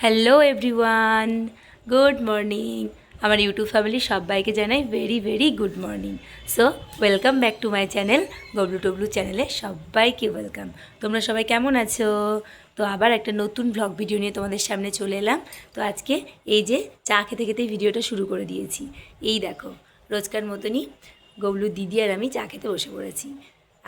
Hello everyone, good morning. আমার YouTube family সবাইকে জানাই very very good morning. So welcome back to my channel Gablu Tablu চ্যানেলে সবাইকে welcome. তোমরা সবাই কেমন আছো? তো আবার একটা নতুন ব্লগ ভিডিও নিয়ে তোমাদের সামনে চলে এলাম। তো আজকে এই যে চা খেতে খেতেই ভিডিওটা শুরু করে দিয়েছি। এই দেখো, রোজকার মতনই গবলু দিদি আর আমি চা খেতে বসে পড়েছি।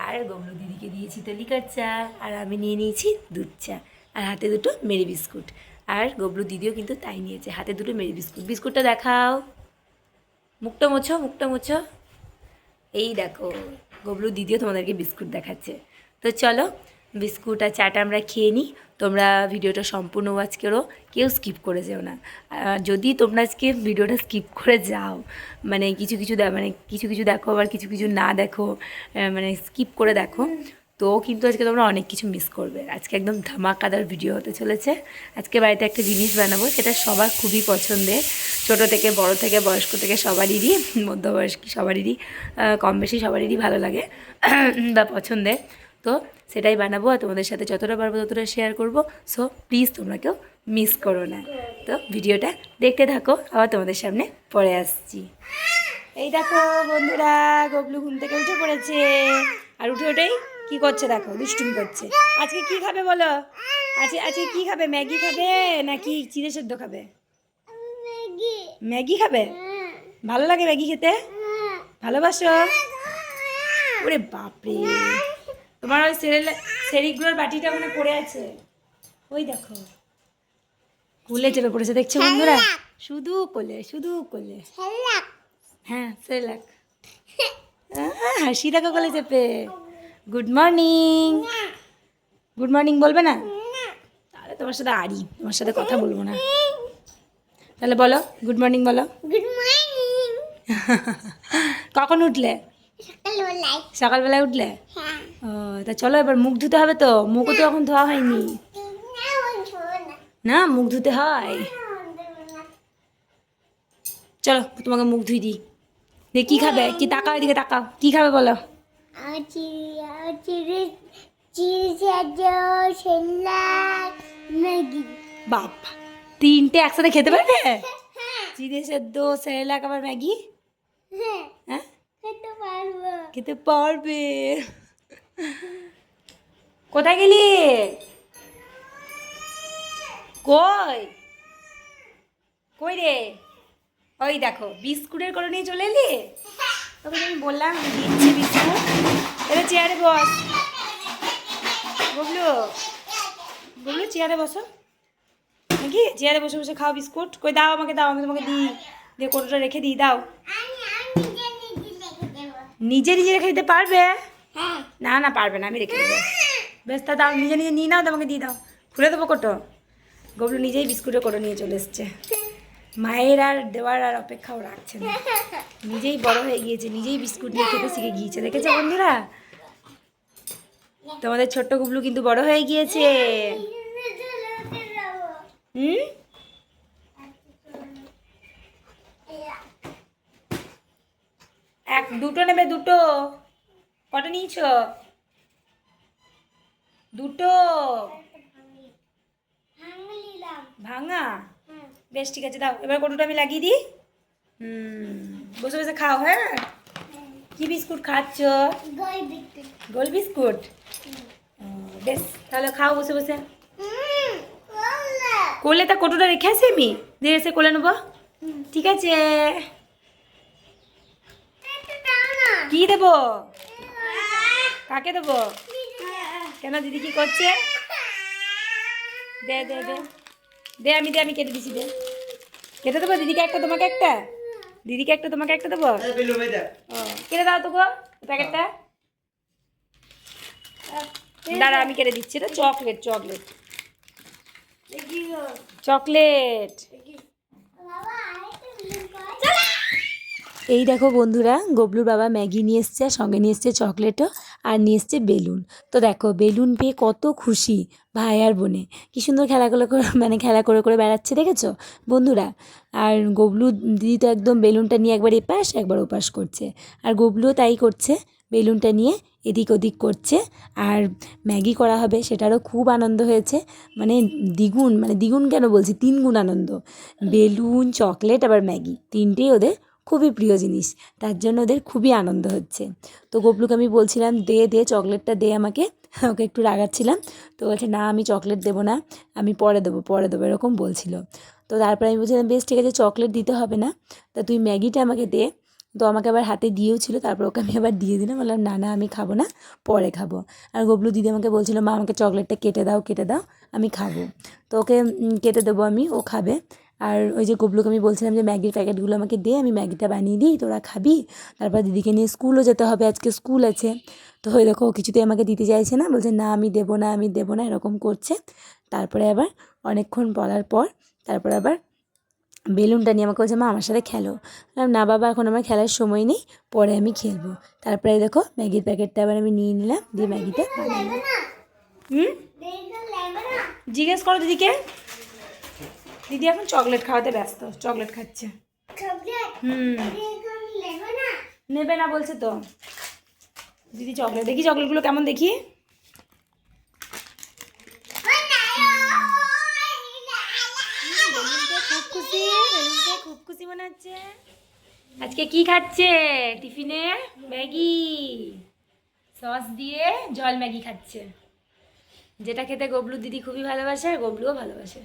আর গবলু দিদিকে দিয়েছি তো লিকার চা, আর আমি নিয়ে নিয়েছি দুধ চা, আর হাতে দুটো মেরি বিস্কুট। আর গবলু দিদিও কিন্তু তাই নিয়েছে, হাতে দুটো মেরি বিস্কুট। বিস্কুটটা দেখাও, মুখটা মোছো, মুখটা মোছো। এই দেখো, গবলু দিদিও তোমাদেরকে বিস্কুট দেখাচ্ছে। তো চলো বিস্কুট আর চাটা আমরা খেয়ে নিই। তোমরা ভিডিওটা সম্পূর্ণ ওয়াচ করো, কেউ স্কিপ করে যেও না। যদি তোমরা আজকে ভিডিওটা স্কিপ করে যাও, মানে কিছু কিছু কিছু কিছু দেখো, আবার কিছু কিছু না দেখো, মানে স্কিপ করে দেখো, তো কিন্তু আজকে তোমরা অনেক কিছু মিস করবে। আজকে একদম ধামাকাদার ভিডিও হতে চলেছে। আজকে বাড়িতে একটা জিনিস বানাবো, সেটা সবার খুবই পছন্দের, ছোটো থেকে বড় থেকে বয়স্ক থেকে সবারই, মধ্যবয়স্ক সবারই, কম বেশি সবারই ভালো লাগে বা পছন্দের। তো সেটাই বানাবো, আর তোমাদের সাথে যতটা পারবো ততটা শেয়ার করব। সো প্লিজ তোমরা কেউ মিস করো না। তো ভিডিওটা দেখতে থাকো, আবার তোমাদের সামনে পরে আসছি। এই দেখো বন্ধুরা, গবলু ঘুম থেকে উঠে পড়েছে, আর উঠে ওঠেই কি করছে দেখো, দুষ্টুমি করছে। আজকে কি খাবে বলো? আজকে কি খাবে? ম্যাগি খাবে নাকি চিড়ে সেদ্ধ খাবে? ম্যাগি খাবে? ভালো লাগে ম্যাগি খেতে? ভালোবাসো? ওরে বাপরে, তোমার ওই সেরিগুলোর বাটিটা ওখানে পড়ে আছে, ওই দেখো কোলে চেপে পড়েছে, দেখছো বন্ধুরা? শুধু কোলে, শুধু কোলে। হ্যাঁ সেরেলাক, হাসি দেখো কোলে চেপে। গুড মর্নিং, গুড মর্নিং বলবে না? তাহলে তোমার সাথে তোমার সাথে কথা বলবো না। তাহলে বলো গুড মর্নিং, বলো গুড মর্নিং। কখন উঠলে? সকালবেলায় উঠলে? ও, তা চলো এবার মুখ ধুতে হবে। তো মুখও তো এখন ধোয়া হয়নি না, মুখ ধুতে হয়। চলো তোমাকে মুখ ধুই দিই। দিয়ে কি খাবে? কি তাকাও, এদিকে তাকাও, কি খাবে বলো? বাবা, তিনটে একসাথে খেতে পারবে? চিড়ে সেদ্ধ, সেরেলাক, আবার ম্যাগি? হ্যাঁ খেতে পারবে। কোথায় গেলি? কই কই রে? ওই দেখো বিস্কুটের করে নিয়ে চলে এলি। তোকে আমি বললাম দিচ্ছি বিস্কুট। এবার চেয়ারে বস। ববলু, ববলু চেয়ারে বসো। নাকি চেয়ারে বসে বসে খাও বিস্কুট? কই দাও, আমাকে দাও, আমি তোমাকে দিই। দিয়ে কোটোটা রেখে দিই, দাও। নিজে নিজে রেখে দিতে পারবে? না না পারবে না, আমি রেখে দেবো। বেশ তা দাও, নিজে নিজে নিয়ে নাও, তোমাকে দিয়ে দাও, খুলে দেবো কোটো। গবলু নিজেই বিস্কুটের কোটো নিয়ে চলে এসছে। মায়ের আর দেওয়ার আর অপেক্ষাও রাখছে না, নিজেই বড় হয়ে গিয়েছে, নিজেই বিস্কুট নিয়ে খেতে শিখে গিয়েছে। দেখেছো বন্ধুরা, তোমাদের ছোট্ট গুবলু কিন্তু বড় হয়ে গিয়েছে। দুটো নেবে? দুটো? কটা নিয়েছ? দুটো ভাঙা? বেশ ঠিক আছে, দাও এবার কোটোটা আমি লাগিয়ে দিই। বসে বসে খাও। হ্যাঁ, কি বিস্কুট খাচ্ছ? গোল বিস্কুট? বেশ তাহলে খাও বসে বসে। কোলে তা কোটোটা রেখে আসি আমি, দিয়ে এসে কোলে নেবো। ঠিক আছে, কি দেবো? কাকে দেবো? কেন, দিদি কি করছে? দে দে দে দে, আমি কেটে দিচ্ছি, দে। কেটে দেবো দিদিকে একটা, তোমাকে একটা? দিদিকে একটা, তোমাকে একটা দেবো। ও, কেটে দাও তো গো প্যাকেটটা। দাঁড়া আমি কেটে দিচ্ছি। এটা চকলেট, চকলেট, চকলেট। এই দেখো বন্ধুরা, গবলুর বাবা ম্যাগি নিয়ে এসছে, আর সঙ্গে নিয়ে এসছে চকলেটও, আর নিয়ে এসছে বেলুন। তো দেখো বেলুন পেয়ে কত খুশি ভাই আর বোনে, কি সুন্দর খেলাগুলো করে, মানে খেলা করে করে বেড়াচ্ছে, দেখেছো বন্ধুরা? আর গবলু দিদি তো একদম বেলুনটা নিয়ে একবার এপাশ একবার ওপাশ করছে, আর গবলুও তাই করছে, বেলুনটা নিয়ে এদিক ওদিক করছে। আর ম্যাগি করা হবে সেটারও খুব আনন্দ হয়েছে, মানে দ্বিগুণ কেন বলছি, 3 গুণ আনন্দ। বেলুন, চকলেট আবার ম্যাগি, তিনটেই ওদের খুবই প্রিয় জিনিস, তার জন্য ওদের খুবই আনন্দ হচ্ছে। তো গবলুকে আমি বলছিলাম দে চকলেটটা দে আমাকে, ওকে একটু রাগাচ্ছিলাম। তো বলছে না আমি চকলেট দেবো না, আমি পরে দেবো এরকম বলছিল। তো তারপরে আমি বলছিলাম বেশ ঠিক আছে চকলেট দিতে হবে না, তা তুই ম্যাগিটা আমাকে দে। তো আমাকে আবার হাতে দিয়েও ছিল, তারপর ওকে আমি আবার দিয়ে দিলাম, বললাম না আমি খাবো না, পরে খাবো। আর গবলু দিদি আমাকে বলছিল মা আমাকে চকলেটটা কেটে দাও আমি খাবো। তো ওকে কেটে দেবো আমি, ও খাবে। আর ওই যে গবলুকে আমি বলছিলাম যে ম্যাগির প্যাকেটগুলো আমাকে দে, আমি ম্যাগিটা বানিয়ে দিই, তোরা খাবি। তারপর দিদিকে নিয়ে স্কুলও যেতে হবে, আজকে স্কুল আছে। তো ওই দেখো ও কিছুতেই আমাকে দিতে চাইছে না, বলছে না আমি দেবো না এরকম করছে। তারপরে আবার অনেকক্ষণ বলার পর তারপর আবার বেলুনটা নিয়ে আমাকে বলছে মা আমার সাথে খেলো। বললাম না বাবা এখন আমার খেলার সময় নেই, পরে আমি খেলবো। তারপরে দেখো ম্যাগির প্যাকেটটা আবার আমি নিয়ে নিলাম, দিয়ে ম্যাগিটা বানালাম। জিজ্ঞেস করো দিদিকে, দিদি এখন চকলেট খাওয়াতে ব্যস্ত, চকলেট খাচ্ছে। নেবে না বলছে তো দিদি চকলেট। দেখি চকলেটগুলো কেমন দেখি। খুব খুশি মনে হচ্ছে। আজকে কি খাচ্ছে টিফিনে? ম্যাগি, সস দিয়ে জল ম্যাগি খাচ্ছে, যেটা খেতে গবলু দিদি খুবই ভালোবাসে আর গবলুও ভালোবাসে।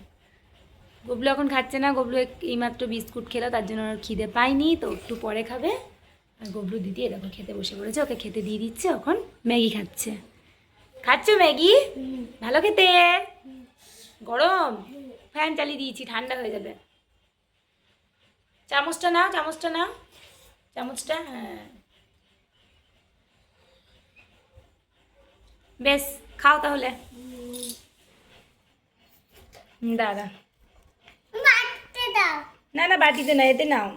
গবলু এখন খাচ্ছে না, গবলু এইমাত্র বিস্কুট খেলো, তার জন্য ওর খিদে পায়নি, তো একটু পরে খাবে। আর গবলু দিদি এরকম খেতে বসে পড়েছে, ওকে খেতে দিয়ে দিচ্ছে, এখন ম্যাগি খাচ্ছে। খাচ্ছ ম্যাগি? ভালো খেতে? গরম? ফ্যান চালিয়ে দিয়েছি, ঠান্ডা হয়ে যাবে। চামচটা নাও চামচটা, হ্যাঁ বেশ খাও তাহলে। দাঁড়া না বাটিতে না, এতে নাও,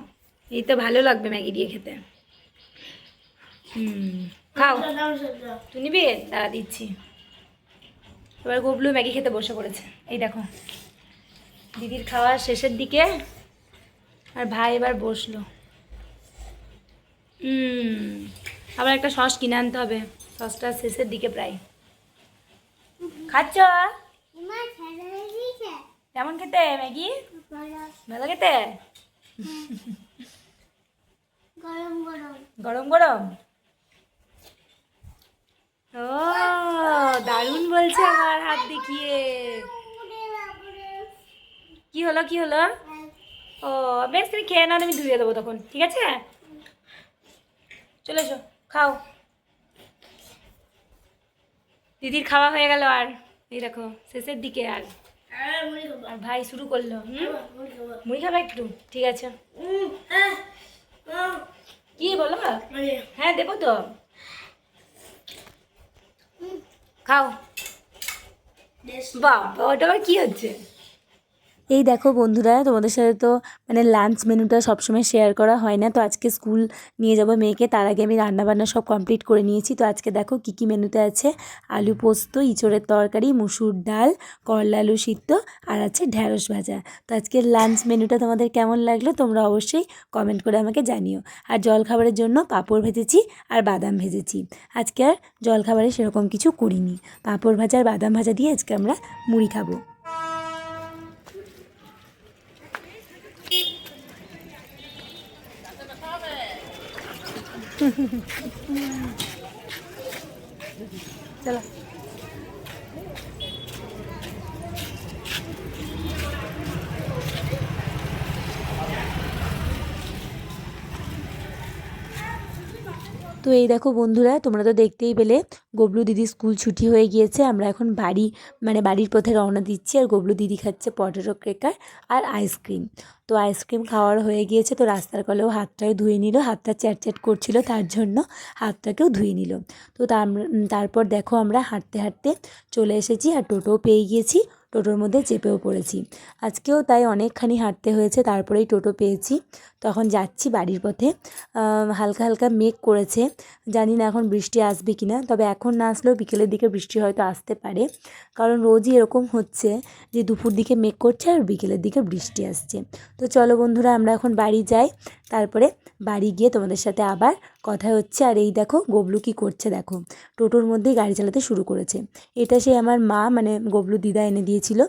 এই তো ভালো লাগবে ম্যাগি দিয়ে খেতে। খাও, তুই নিবি? দাঁড়া দিচ্ছি। এবার গবলু ম্যাগি খেতে বসে পড়েছে, এই দেখো দিদির খাওয়ার শেষের দিকে, আর ভাই এবার বসলো। আবার একটা সস কিনে আনতে হবে, সসটা শেষের দিকে প্রায়। খাচ্ছ? কেমন খেতে ম্যাগি? ভালো খেতে? গরম গরম। ও দারুণ বলছে আমার হাত দেখিয়ে। কি হলো? ও বেশ তুমি খেয়ে নাও, আমি ধুয়ে দেবো তখন, ঠিক আছে? চলে এসো খাও। দিদির খাওয়া হয়ে গেল, আর এই দেখো শেষের দিকে, আর ভাই শুরু করলো। মুড়ি খাবে একটু? ঠিক আছে, কি বলো? হ্যাঁ দেবো তো, খাও। বাবা ওটা আবার কি হচ্ছে? এই দেখো বন্ধুরা, তোমাদের সাথে তো মানে লাঞ্চ মেনুটা সবসময় শেয়ার করা হয় না, তো আজকে স্কুল নিয়ে যাব মেয়েকে, তার আগে আমি রান্নাবান্না সব কমপ্লিট করে নিয়েছি। তো আজকে দেখো কী মেনুতে আছে, আলু পোস্ত, ইঁচড়ের তরকারি, মুসুর ডাল, করলা আলু সিদ্ধ, আর আছে ঢ্যাঁড়স ভাজা। তো আজকের লাঞ্চ মেনুটা তোমাদের কেমন লাগলো তোমরা অবশ্যই কমেন্ট করে আমাকে জানিও। আর জলখাবারের জন্য পাঁপড় ভেজেছি আর বাদাম ভেজেছি। আজকে আর জলখাবারে সেরকম কিছু করিনি, পাঁপড় ভাজা আর বাদাম ভাজা দিয়ে আজকে আমরা মুড়ি খাবো। চলো তো এই দেখো বন্ধুরা, তোমরা তো দেখতেই পেলে গবলু দিদি স্কুল ছুটি হয়ে গিয়েছে, আমরা এখন বাড়ির পথে রওনা দিচ্ছি। আর গবলু দিদি খাচ্ছে পটেটো ক্রেকার আর আইসক্রিম। তো আইসক্রিম খাওয়ার হয়ে গিয়েছে, তো রাস্তার কলেও হাতটাও ধুয়ে নিল, হাতটা চ্যাট করছিল তার জন্য হাতটাকেও ধুয়ে নিল। তো তারপর দেখো আমরা হাঁটতে হাঁটতে চলে এসেছি, আর টোটোও পেয়ে গিয়েছি, টোটোর মধ্যে চেপেও পড়েছি। আজকেও তাই অনেকখানি হাঁটতে হয়েছে, তারপরেই টোটো পেয়েছি। তখন যাচ্ছি বাড়ির পথে, হালকা হালকা মেঘ করেছে, জানি না এখন বৃষ্টি আসবে কি না, তবে এখন না আসলেও বিকেলের দিকে বৃষ্টি হয়তো আসতে পারে, কারণ রোজই এরকম হচ্ছে যে দুপুর দিকে মেঘ করছে আর বিকেলের দিকে বৃষ্টি আসছে। তো চলো বন্ধুরা আমরা এখন বাড়ি যাই, তারপরে বাড়ি গিয়ে তোমাদের সাথে আবার কথা হচ্ছে। আর এই দেখো গবলু কি করছে, দেখো টোটোর মধ্যেই গাড়ি চালাতে শুরু করেছে। এটা সে আমার মা মানে গবলু দিদা এনে দিয়েছিল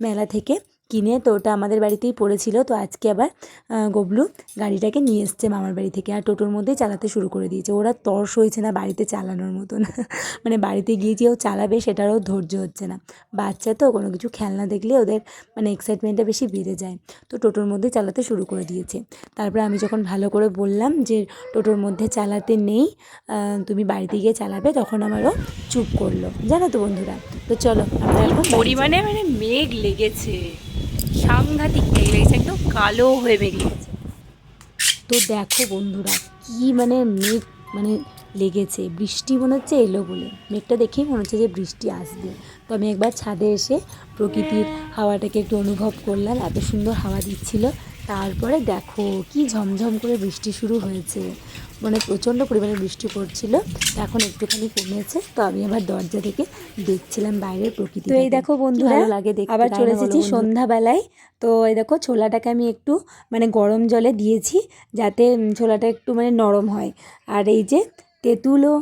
মেলা থেকে কিনে, তো ওটা আমাদের বাড়িতেই পড়েছিল। তো আজকে আবার গবলু গাড়িটাকে নিয়ে এসছে মামার বাড়ি থেকে, আর টোটোর মধ্যেই চালাতে শুরু করে দিয়েছে। ওরা তর্স হয়েছে না বাড়িতে চালানোর মতন মানে বাড়িতে গিয়ে যে ও চালাবে সেটারও ধৈর্য হচ্ছে না। বাচ্চা তো কোনো কিছু খেলনা দেখলে ওদের মানে এক্সাইটমেন্টটা বেশি বেড়ে যায়। তো টোটোর মধ্যে চালাতে শুরু করে দিয়েছে। তারপরে আমি যখন ভালো করে বললাম যে টোটোর মধ্যে চালাতে নেই, তুমি বাড়িতে গিয়ে চালাবে, তখন আমারও চুপ করলো, জানো তো বন্ধুরা। তো চলো আমরা এখন পরিমাণে মানে মেঘ লেগেছে, সাংঘাতিক মেঘ লেগেছে, একদম কালো হয়ে মেঘ লেগেছে। তো দেখো বন্ধুরা কি মানে মেঘ মানে লেগেছে, বৃষ্টি মনে হচ্ছে এলো বলে, মেঘটা দেখেই মনে হচ্ছে যে বৃষ্টি আসবে। তো আমি একবার ছাদে এসে প্রকৃতির হাওয়াটাকে একটু অনুভব করলাম, এত সুন্দর হাওয়া দিচ্ছিল। তারপরে দেখো কি ঝমঝম করে বৃষ্টি শুরু হয়েছে, মানে প্রচণ্ড পরিমাণে বৃষ্টি পড়ছিল। এখন একটুখানি কমেছে। তো আমি আবার দরজা থেকে দেখছিলাম বাইরের প্রকৃতি। তো এই দেখো বন্ধুরা ভালো লাগে দেখতে, আবার চলে এসেছি সন্ধ্যাবেলায়। তো এই দেখো ছোলাটাকে আমি একটু মানে গরম জলে দিয়েছি যাতে ছোলাটা একটু মানে নরম হয়। আর এই যে তেঁতুলও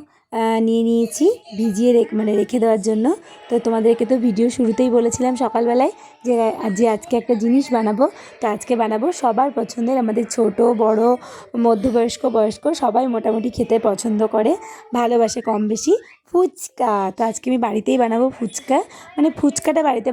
নিয়ে নিয়েছি ভিজিয়ে মানে রেখে দেওয়ার জন্য। তো তোমাদেরকে তো ভিডিও শুরুতেই বলেছিলাম সকালবেলায় যে আজকে একটা জিনিস বানাবো। তো আজকে বানাবো সবার পছন্দের, আমাদের ছোট বড় মধ্যবয়স্ক বয়স্ক সবাই মোটামুটি খেতে পছন্দ করে, ভালোবাসে কম বেশি, ফুচকা। তো আজকে আমি বাড়িতেই বানাবো ফুচকা, মানে ফুচকাটা বাড়িতে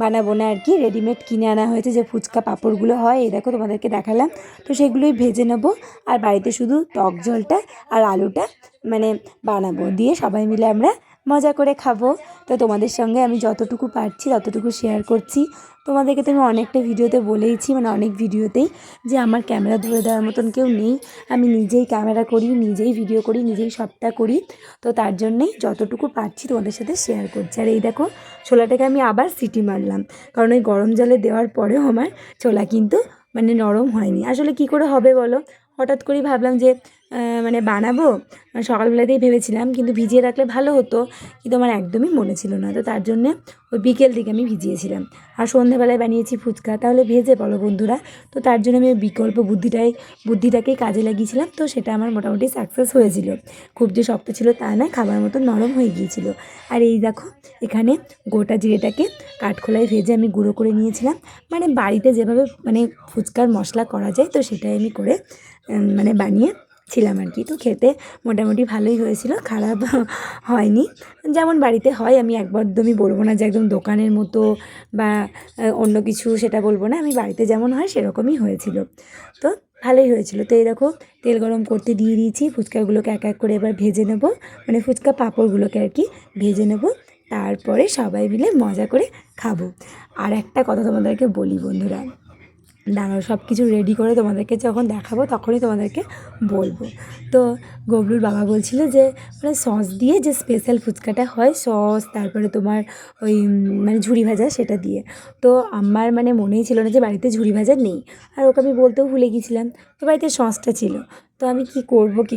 বানাবো না আর কি, রেডিমেড কিনে আনা হয়েছে যে ফুচকা পাঁপড়গুলো হয়, এই দেখো তোমাদেরকে দেখালাম। তো সেগুলোই ভেজে নেবো, আর বাড়িতে শুধু টক জলটা আর আলুটা মানে বানাবো, দিয়ে সবাই মিলে আমরা মজা করে খাবো। তো তোমাদের সঙ্গে আমি যতটুকু পারছি ততটুকু শেয়ার করছি। তোমাদেরকে তো আমি অনেকটা ভিডিওতে বলেইছি, মানে অনেক ভিডিওতেই, যে আমার ক্যামেরা ধরে দেওয়ার মতন কেউ নেই, আমি নিজেই ক্যামেরা করি, নিজেই ভিডিও করি, নিজেই সবটা করি। তো তার জন্যেই যতটুকু পারছি তোমাদের সাথে শেয়ার করছি। আর এই দেখো ছোলাটাকে আমি আবার সিটি মারলাম, কারণ ওই গরম জলে দেওয়ার পরেও আমার ছোলা কিন্তু মানে নরম হয়নি। আসলে কি করে হবে বলো, হঠাৎ করেই ভাবলাম যে মানে বানাবো, সকালবেলাতেই ভেবেছিলাম, কিন্তু ভিজিয়ে রাখলে ভালো হতো, কিন্তু আমার একদমই মনে ছিল না। তো তার জন্যে ওই বিকেল দিকে আমি ভিজিয়েছিলাম, আর সন্ধ্যেবেলায় বানিয়েছি ফুচকা, তাহলে ভেজে বলো বন্ধুরা। তো তার জন্য আমি বিকল্প বুদ্ধিটাকেই কাজে লাগিয়েছিলাম। তো সেটা আমার মোটামুটি সাকসেস হয়েছিল, খুব যে শক্ত ছিল তা নয়, খাবার মতো নরম হয়ে গিয়েছিল। আর এই দেখো এখানে গোটা জিরেটাকে কাঠখোলায় ভেজে আমি গুঁড়ো করে নিয়েছিলাম, মানে বাড়িতে যেভাবে মানে ফুচকার মশলা করা যায়, তো সেটাই আমি করে মানে বানিয়েছিলাম আর কি। তো খেতে মোটামুটি ভালোই হয়েছিল, খারাপ হয়নি, যেমন বাড়িতে হয়। আমি একদমই বলবো না যে একদম দোকানের মতো বা অন্য কিছু, সেটা বলবো না, আমি বাড়িতে যেমন হয় সেরকমই হয়েছিল। তো ভালোই হয়েছিল। তো এই দেখো তেল গরম করতে দিয়ে দিয়েছি, ফুচকাগুলোকে এক এক করে এবার ভেজে নেব, মানে ফুচকা পাঁপড়গুলোকে আর কি ভেজে নেব, তারপরে সবাই মিলে মজা করে খাবো। আর একটা কথা তোমাদেরকে বলি বন্ধুরা, দাঁড়াও সব কিছু রেডি করে তোমাদেরকে যখন দেখাবো তখনই তোমাদেরকে বলবো। তো গবলুর বাবা বলছিল যে মানে সস দিয়ে যে স্পেশাল ফুচকাটা হয়, সস তারপরে তোমার ওই মানে ঝুড়ি ভাজা সেটা দিয়ে। তো আমার মানে মনেই ছিল না যে বাড়িতে ঝুড়ি ভাজা নেই, আর ওকে আমি বলতেও ভুলে গিয়েছিলাম। তো বাড়িতে সসটা ছিল, তো আমি কি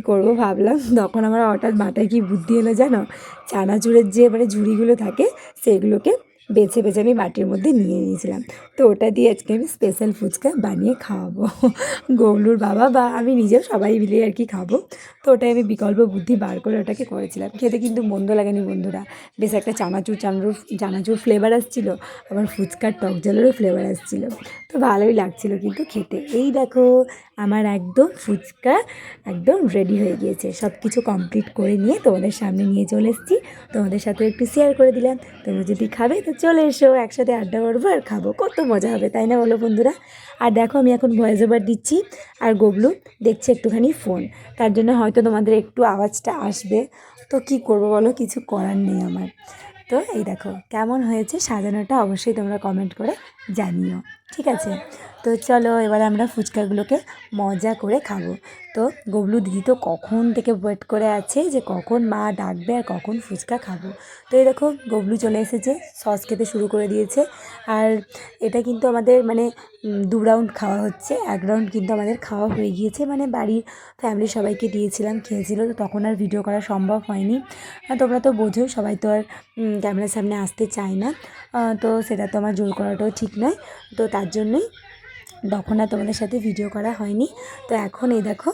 করব ভাবলাম, তখন আমার হঠাৎ মাথায় কি বুদ্ধি এলো জানো, চানাচুরের যে মানে ঝুড়িগুলো থাকে সেগুলোকে বেছে বেছে আমি বাটির মধ্যে নিয়ে নিয়েছিলাম। তো ওটা দিয়ে আজকে আমি স্পেশাল ফুচকা বানিয়ে খাওয়াবো গবলুর বাবা বা আমি নিজেও, সবাই মিলে আর কি খাবো। তো ওটাই আমি বিকল্প বুদ্ধি বার করে ওটাকে করেছিলাম। খেতে কিন্তু মন্দ লাগেনি বন্ধুরা, বেশ একটা চানাচুর ফ্লেভার আসছিলো, আবার ফুচকার টক জলেরও ফ্লেভার আসছিলো, তো ভালোই লাগছিলো কিন্তু খেতে। এই দেখো আমার একদম ফুচকা একদম রেডি হয়ে গিয়েছে, সব কিছু কমপ্লিট করে নিয়ে তোমাদের সামনে নিয়ে চলে এসেছি, তোমাদের সাথে একটু শেয়ার করে দিলাম। তোমরা যদি খাবে তো চলে এসো, একসাথে আড্ডা করবো আর খাবো, কত মজা হবে তাই না বলো বন্ধুরা। আর দেখো আমি এখন ভয়েস ওভার দিচ্ছি, আর গবলু দেখছে একটুখানি ফোন, তার জন্য হয়তো তোমাদের একটু আওয়াজটা আসবে। তো কি করবো বলো, কিছু করার নেই আমার। তো এই দেখো কেমন হয়েছে সাজানোটা, অবশ্যই তোমরা কমেন্ট করে জানিও, ঠিক আছে। তো চলো এবার আমরা ফুচকাগুলোকে মজা করে খাবো। তো গবলু দিদি তো কখন থেকে ওয়েট করে আছে যে কখন মা ডাকবে আর কখন ফুচকা খাবো। তো এই দেখো গবলু চলে এসেছে, সস খেতে শুরু করে দিয়েছে। আর এটা কিন্তু আমাদের মানে 2 রাউন্ড খাওয়া হচ্ছে, 1 রাউন্ড কিন্তু আমাদের খাওয়া হয়ে গিয়েছে, মানে বাড়ির ফ্যামিলি সবাইকে দিয়েছিলাম, খেয়েছিল। তো তখন আর ভিডিও করা সম্ভব হয়নি, আর তোমরা তো বোঝোই সবাই তো আর ক্যামেরার সামনে আসতে চায় না, তো সেটা তো আমার জোর করাটাও ঠিক নয়। তো তার জন্যই তখন আর তোমাদের সাথে ভিডিও করা হয়নি। তো এখন এই দেখো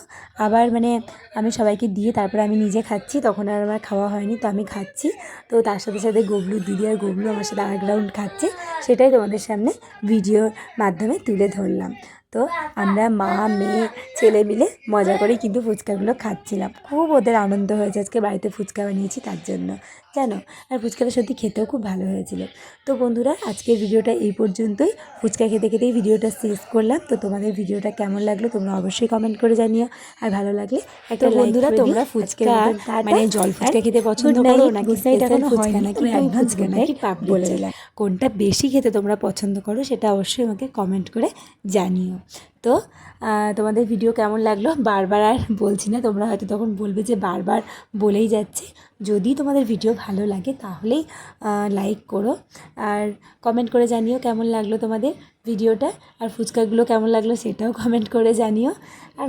আবার মানে আমি সবাইকে দিয়ে তারপরে আমি নিজে খাচ্ছি, তখন আর আমার খাওয়া হয়নি, তো আমি খাচ্ছি। তো তার সাথে সাথে গবলু দিদি আর গবলু আমার সাথে আরেক রাউন্ড খাচ্ছে, সেটাই তোমাদের সামনে ভিডিওর মাধ্যমে তুলে ধরলাম। তো আমরা মা মেয়ে ছেলে মিলে মজা করেই কিন্তু ফুচকাগুলো খাচ্ছিলাম। খুব ওদের আনন্দ হয়েছে, আজকে বাড়িতে ফুচকা বানিয়েছি তার জন্য, জানো। আর ফুচকাটা সত্যি খেতেও খুব ভালো হয়েছিল। তো বন্ধুরা, আজকের ভিডিওটা এই পর্যন্তই। ফুচকা খেতে খেতেই ভিডিওটা শেষ করলাম। তো তোমাদের ভিডিওটা কেমন লাগলো তোমরা অবশ্যই কমেন্ট করে জানিও, আর ভালো লাগলে একটা বন্ধুরা তোমরা ফুচকা মানে জল ফুচকা খেতে পছন্দ করো নাকি স্পেশাল ফুচকা নাকি অ্যাডভান্স নাকি বলে দিলাম, কোনটা বেশি খেতে তোমরা পছন্দ করো সেটা অবশ্যই আমাকে কমেন্ট করে জানিও। তো তোমাদের ভিডিও কেমন লাগলো বারবার আর বলছি না, তোমরা হয়তো তখন বলবে যে বারবার বলেই যাচ্ছে। যদি তোমাদের ভিডিও ভালো লাগে তাহলেই লাইক করো, আর কমেন্ট করে জানিও কেমন লাগলো তোমাদের ভিডিওটা, আর ফুচকাগুলো কেমন লাগলো সেটাও কমেন্ট করে জানিও। আর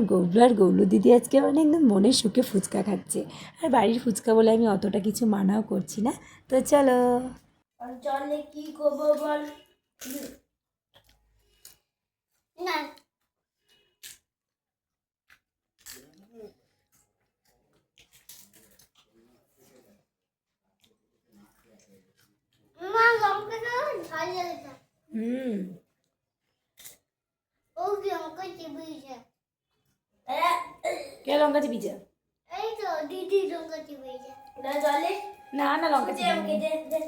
গৌলু দিদি আজকে মানে একদম মনের সুখে ফুচকা খাচ্ছে, আর বাড়ির ফুচকা বলে আমি অতটা কিছু মানাও করছি না। তো চলো, চলে কি করবো বল না। মা লঙ্কা দাও ঝাল লেগেছে। ও কি লঙ্কা চিবিয়েছে? কে লঙ্কা চিবিয়েছে? এই তো দিদি লঙ্কা চিবিয়েছে। না জলে না লঙ্কা চিবিয়ে দে